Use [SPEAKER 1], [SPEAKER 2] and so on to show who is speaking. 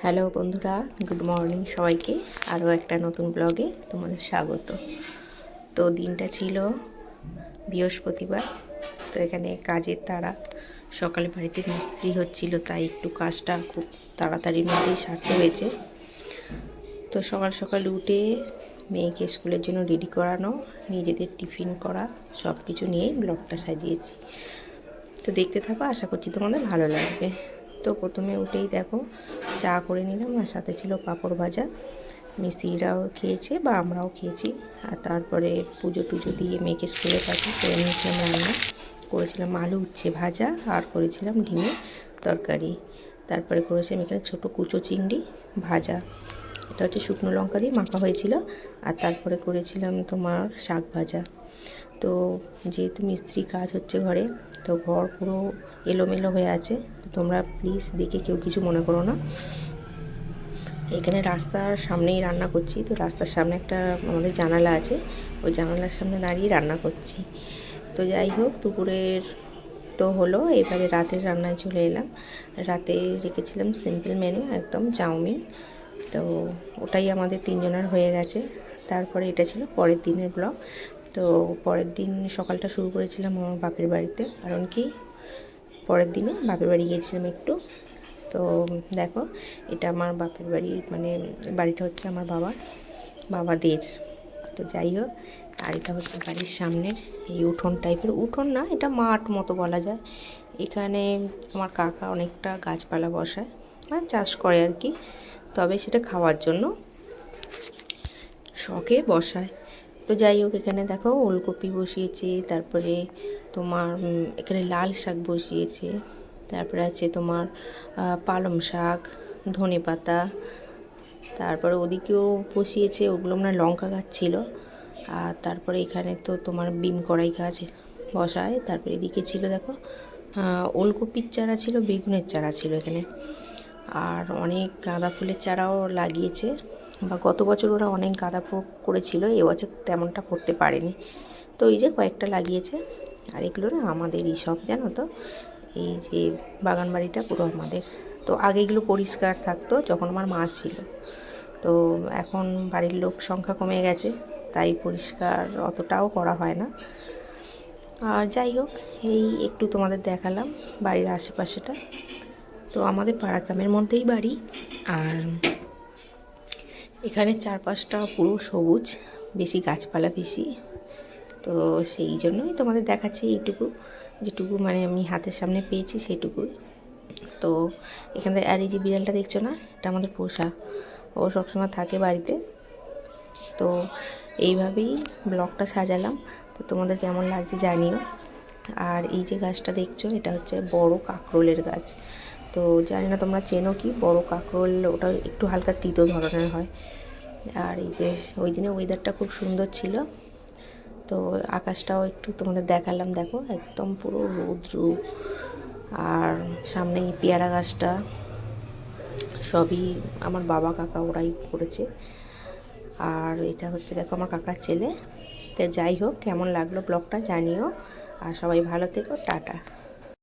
[SPEAKER 1] Hello বন্ধুরা, good morning সবাইকে। আরও একটা নতুন ব্লগে তোমাদের স্বাগত। তো দিনটা ছিল বৃহস্পতিবার। তো এখানে কাজের তাড়া, সকালে বাড়িতে মিস্ত্রি হচ্ছিল, তাই একটু কাজটা খুব তাড়াতাড়ির মধ্যেই সারতে হয়েছে। তো সকাল সকাল উঠে মেয়েকে স্কুলের জন্য রেডি করানো, নিজেদের টিফিন করা, সব কিছু নিয়েই ব্লগটা সাজিয়েছি। তো দেখতে থাকো, আশা করছি তোমাদের ভালো লাগবে। তো প্রথমে উঠেই দেখো চা করে নিলাম, আর সাথে ছিল পাঁপড় ভাজা। মিস্ত্রিরাও খেয়েছে বা আমরাও খেয়েছি। আর তারপরে পুজো টুজো দিয়ে মেয়েকে স্কুলে পাঠিয়ে করে নিয়েছিলাম রান্না। করেছিলাম আলু উচ্ছে ভাজা, আর করেছিলাম ডিমের তরকারি। তারপরে করেছিলাম এখানে ছোটো কুচো চিংড়ি ভাজা, এটা হচ্ছে শুকনো লঙ্কা দিয়ে মাখা হয়েছিল। আর তারপরে করেছিলাম তোমার শাক ভাজা। তো যেহেতু মিস্ত্রি কাজ হচ্ছে ঘরে, তো ঘর পুরো এলোমেলো হয়ে আছে, তো তোমরা প্লিজ দেখে কেউ কিছু মনে করো না। এখানে রাস্তার সামনেই রান্না করছি। তো রাস্তার সামনে একটা আমাদের জানালা আছে, ওই জানালার সামনে দাঁড়িয়ে রান্না করছি। তো যাই হোক, দুপুরের তো হলো, এবারে রাতের রান্নায় চলে এলাম। রাতে রেখেছিলাম সিম্পল মেনু, একদম চাউমিন। তো ওটাই আমাদের তিনজনের হয়ে গেছে। তারপরে এটা ছিল পরের দিনের ব্লগ। তো পরের দিন সকালটা শুরু করেছিলাম আমার বাপের বাড়িতে, কারণ কি পরের দিনে বাপের বাড়ি গিয়েছিলাম একটু। তো দেখো, এটা আমার বাপের বাড়ি, মানে বাড়িটা হচ্ছে আমার বাবাদের। তো যাই হোক, আর এটা হচ্ছে বাড়ির সামনের এই উঠোন টাইপের, উঠোন না, এটা মাঠ মতো বলা যায়। এখানে আমার কাকা অনেকটা গাছপালা বসায়, মানে চাষ করে আর কি, তবে সেটা খাওয়ার জন্য শখে বসায়। তো যাই হোক, এখানে দেখো ওলকপি বসিয়েছে, তারপরে তোমার এখানে লাল শাক বসিয়েছে, তারপরে আছে তোমার পালং শাক, ধনে পাতা, তারপরে ওদিকেও বসিয়েছে, ওগুলো মানে লঙ্কা গাছ ছিল। আর তারপরে এখানে তো তোমার বিম কড়াই গাছ বসায়। তারপরে এদিকে ছিল দেখো ওলকপির চারা ছিল, বেগুনের চারা ছিল এখানে, আর অনেক গাঁদা ফুলের চারাও লাগিয়েছে। বা গত বছর ওরা অনেক গাঁদা ফুল করেছিল, এবছর তেমনটা করতে পারেনি। তো এই যে কয়েকটা লাগিয়েছে। আর এগুলো না আমাদেরই সব, জানো তো, এই যে বাগান বাড়িটা পুরো আমাদের। তো আগে এগুলো পরিষ্কার থাকতো যখন আমার মা ছিল। তো এখন বাড়ির লোক সংখ্যা কমে গেছে, তাই পরিষ্কার অতটাও করা হয় না। আর যাই হোক, এই একটু তোমাদের দেখালাম বাড়ির আশেপাশেটা। তো আমাদের পাড়া গ্রামের মধ্যেই বাড়ি, আর এখানে চারপাশটা পুরো সবুজ, বেশি গাছপালা বেশি। তো সেই জন্যই তোমাদের দেখাচ্ছি এইটুকু, যেটুকু মানে আমি হাতের সামনে পেয়েছি সেইটুকুই। তো এখানে আর এই যে বিড়ালটা দেখছো না, এটা আমাদের পোষা, ও সবসময় থাকে বাড়িতে। তো এইভাবেই ব্লগটা সাজালাম। তো তোমাদের কেমন লাগছে জানিও। আর এই যে গাছটা দেখছো, এটা হচ্ছে বড় কাঁকরোলের গাছ। তো জানি না তোমরা চেনো কি বড় কাঁকরোল, ওটা একটু হালকা তিতো ধরনের হয়। আর এই যে ওই দিনে ওয়েদারটা খুব সুন্দর ছিল, তো আকাশটাও একটু তোমাদের দেখালাম। দেখো একদম পুরো রৌদ্র। আর সামনে এই পেয়ারা গাছটা সবই আমার বাবা কাকা ওরাই করেছে। আর এটা হচ্ছে দেখো আমার কাকার ছেলে। তো যাই হোক, কেমন লাগলো ব্লগটা জানিও, আর সবাই ভালো থেকো, টাটা।